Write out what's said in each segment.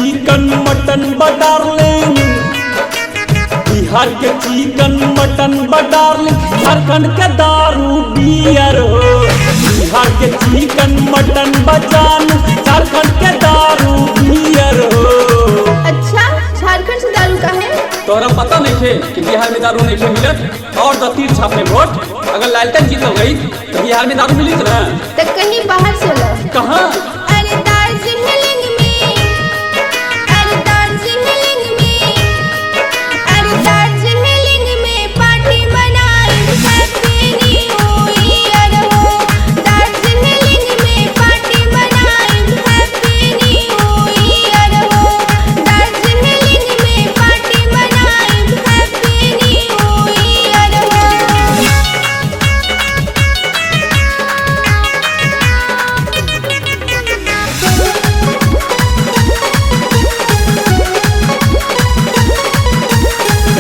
चिकन mutton darling, Bihar के चिकन mutton darling, Jharkhand के दारू बियर हो। बिहार के चिकन मटन जान, झारखंड के दारू बियर हो। अच्छा, झारखंड से दारू का है? तोरा पता नहीं थे कि बिहार में दारू नहीं थे मिलत? और द तीर छापने वोट अगर लालटेन जीत हो गई तो बिहार में दारू मिली ना? तो कहीं बाहर से ला। कहाँ? अरे दार्जिलिंग में, अरे दार्जिलिंग में, अरे दार्जिलिंग में पार्टी मनाई हैप्पी न्यू ईयर हो। दार्जिलिंग में पार्टी मनाई हैप्पी न्यू ईयर हो। दार्जिलिंग में पार्टी मनाई हैप्पी न्यू ईयर हो।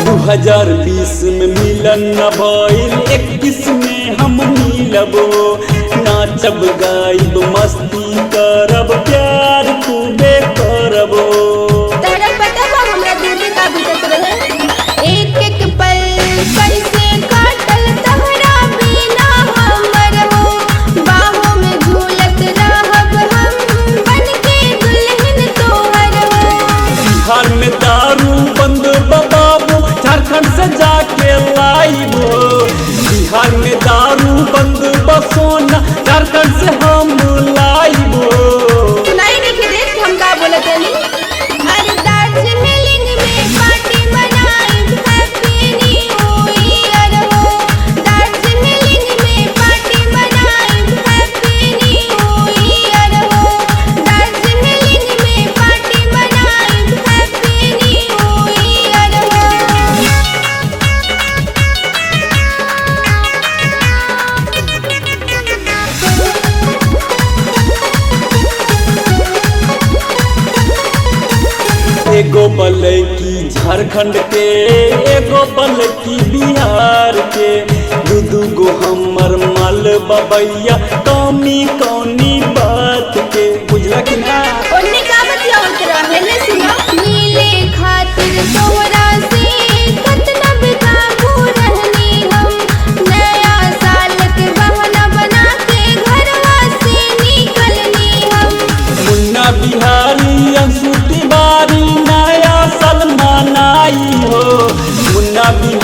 दू 2020 में मिलन न भइल, 21 में हम मिलबो। नाचब गाइब मस्ती करब, प्यार खूबे करबो। तोहरा पता बा हमरा दिल में का बीतत रहे? एक एक पल कैसे काटल तोहरा बिना हमर हो। बाहों में झूलत रहब हम बनके दुल्हन तोहर हो। बिहार में दारू बंद बाबू, झारखंड से जाके लाइबो। बिहार में दारू बंद बसोना, झारखंड से हम लाइबो। सुनाई नहीं के देख हम का बोलत हनी? अरे दार्जिलिंग में पार्टी मनाई हैप्पी न्यू ईयर हो। दार्जिलिंग में पार्टी मनाई हैप्पी न्यू ईयर हो। दार्जिलिंग में पार्टी मनाई हैप्पी न्यू ईयर हो। एगो बलकी झारखंड के, एगो बलकी बिहार के। दू गो हमर माल बबैया, कमी कौनी बात के। बुझला कि ना? ओन्ने का बतियावत रहे ने सुनो। नीले खातिर तोहरा से कतना बेकाबू रहनी हम। नया साल के बहाना बना के घरवा से निकलनी हम। मुन्ना बिहारी अंशु तिवारी, नया साल मनाई हो। मुन्ना बिहारी